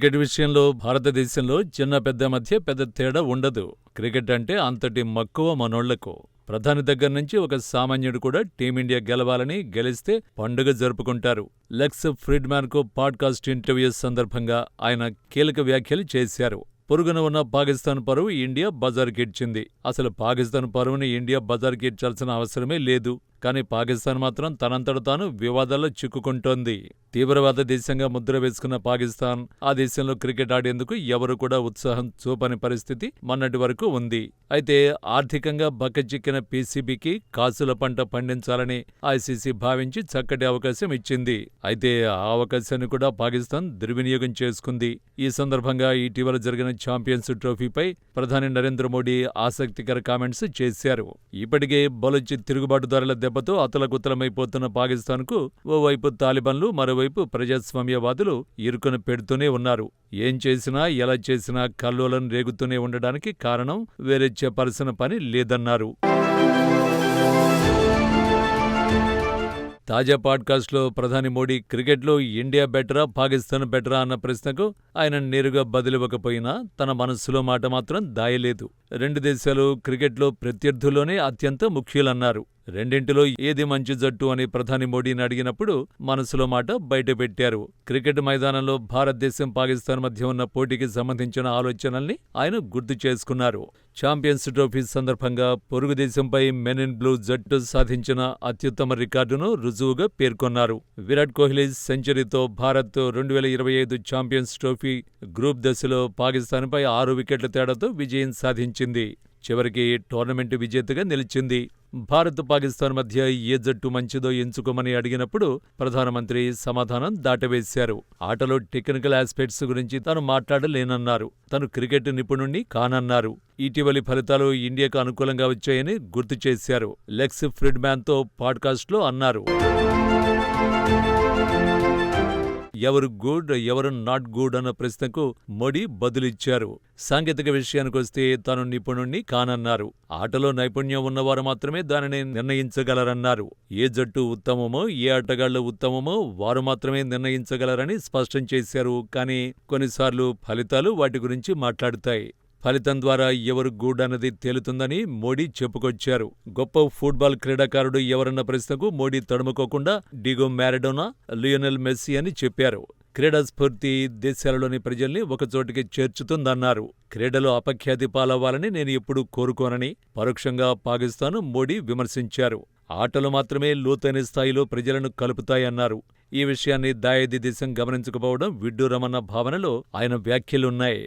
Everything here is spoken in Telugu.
క్రికెట్ విషయంలో భారతదేశంలో చిన్న పెద్ద మధ్య పెద్ద తేడా ఉండదు. క్రికెట్ అంటే అంతటి మక్కువ మనోళ్లకు. ప్రధాని దగ్గర నుంచి ఒక సామాన్యుడు కూడా టీమిండియా గెలవాలని, గెలిస్తే పండుగ జరుపుకుంటారు. లెక్స్ ఫ్రిడ్మాన్కు పాడ్కాస్ట్ ఇంటర్వ్యూ సందర్భంగా ఆయన కీలక వ్యాఖ్యలు చేశారు. పొరుగున ఉన్న పాకిస్తాన్ పరువు ఇండియా బజారుకిడ్చింది. అసలు పాకిస్తాన్ పరువుని ఇండియా బజారుకిడ్చాల్సిన అవసరమే లేదు. కానీ పాకిస్తాన్ మాత్రం తనంతట తాను వివాదాల్లో చిక్కుకుంటోంది. తీవ్రవాద దేశంగా ముద్ర వేసుకున్న పాకిస్తాన్ ఆ దేశంలో క్రికెట్ ఆడేందుకు ఎవరు కూడా ఉత్సాహం చూపని పరిస్థితి మొన్నటి వరకు ఉంది. అయితే ఆర్థికంగా బక్కచిక్కిన పీసీబీకి కాసుల పంట పండించాలని ఐసీసీ భావించి చక్కటి అవకాశం ఇచ్చింది. అయితే ఆ అవకాశాన్ని కూడా పాకిస్తాన్ దుర్వినియోగం చేసుకుంది. ఈ సందర్భంగా ఇటీవల జరిగిన ఛాంపియన్స్ ట్రోఫీపై ప్రధాని నరేంద్ర మోడీ ఆసక్తికర కామెంట్స్ చేశారు. ఇప్పటికే బలుచి తిరుగుబాటుదారుల దెబ్బతో అతలకుతలమైపోతున్న పాకిస్తాన్కు ఓవైపు తాలిబాన్లు, మరోవైపు ప్రజాస్వామ్యవాదులు ఇరుకున పెడుతూనే ఉన్నారు. ఏం చేసినా, ఎలా చేసినా కల్లోలం రేగుతూనే ఉండడానికి కారణం వేరే చెప్పాల్సిన పని లేదన్నారు. తాజా పాడ్కాస్ట్లో ప్రధాని మోడీ క్రికెట్లో ఇండియా బెటరా, పాకిస్తాన్ బెటరా అన్న ప్రశ్నకు ఆయన నేరుగా బదులివ్వకపోయినా తన మనస్సులో మాట మాత్రం దాయలేదు. రెండు దేశాలు క్రికెట్లో ప్రత్యర్థుల్లోనే అత్యంత ముఖ్యులన్నారు. రెండింటిలో ఏది మంచి జట్టు అని ప్రధాని మోడీని అడిగినప్పుడు మనసులో మాట బయటపెట్టారు. క్రికెట్ మైదానంలో భారతదేశం, పాకిస్తాన్ మధ్య ఉన్న పోటీకి సంబంధించిన ఆలోచనల్ని ఆయన గుర్తు చేసుకున్నారు. ఛాంపియన్స్ ట్రోఫీ సందర్భంగా పొరుగు దేశంపై మెన్ ఇన్ బ్లూ జట్టు సాధించిన అత్యుత్తమ రికార్డును రుజువుగా పేర్కొన్నారు. విరాట్ కోహ్లీ సెంచరీతో భారత్ 2025 ఛాంపియన్స్ ట్రోఫీ గ్రూప్ దశలో పాకిస్తాన్పై 6 వికెట్ల తేడాతో విజయం సాధించింది. చివరికి టోర్నమెంట్ విజేతగా నిలిచింది. భారత్, పాకిస్తాన్ మధ్య ఏ జట్టు మంచిదో ఎంచుకోమని అడిగినప్పుడు ప్రధానమంత్రి సమాధానం దాటవేశారు. ఆటలో టెక్నికల్ ఆస్పెక్ట్స్ గురించి తాను మాట్లాడలేనన్నారు. తను క్రికెట్ నిపుణుణ్ణి కానన్నారు. ఇటీవలి ఫలితాలు ఇండియాకు అనుకూలంగా వచ్చాయని గుర్తు చేశారు. లెక్స్ ఫ్రిడ్మాన్తో పాడ్కాస్ట్లో అన్నారు. ఎవరు గుడ్, ఎవరు నాట్ గుడ్ అన్న ప్రశ్నకు మోడీ బదులిచ్చారు. సాంకేతిక విషయానికొస్తే తాను నిపుణుణ్ణి కానన్నారు. ఆటలో నైపుణ్యం ఉన్నవారు మాత్రమే దానిని నిర్ణయించగలరన్నారు. ఏ జట్టు ఉత్తమమో, ఏ ఆటగాళ్లు ఉత్తమమో వారు మాత్రమే నిర్ణయించగలరని స్పష్టం చేశారు. కానీ కొన్నిసార్లు ఫలితాలు వాటి గురించి మాట్లాడుతాయి. ఫలితం ద్వారా ఎవరు గుడ్ అన్నది తేలుతుందని మోడీ చెప్పుకొచ్చారు. గొప్ప ఫుట్బాల్ క్రీడాకారుడు ఎవరన్న ప్రశ్నకు మోడీ తడుముకోకుండా డిగో మ్యారడోనా, లియోనెల్ మెస్సీ అని చెప్పారు. క్రీడా స్ఫూర్తి దేశాలలోని ప్రజల్ని ఒకచోటికి చేర్చుతుందన్నారు. క్రీడలో అపఖ్యాతి పాలవ్వాలని నేను ఎప్పుడూ కోరుకోనని పరోక్షంగా పాకిస్తాన్ మోడీ విమర్శించారు. ఆటలు మాత్రమే లోతైన స్థాయిలో ప్రజలను కలుపుతాయన్నారు. ఈ విషయాన్ని దాయాది దేశం గమనించకపోవడం విడ్డూరమన్న భావనలో ఆయన వ్యాఖ్యలున్నాయి.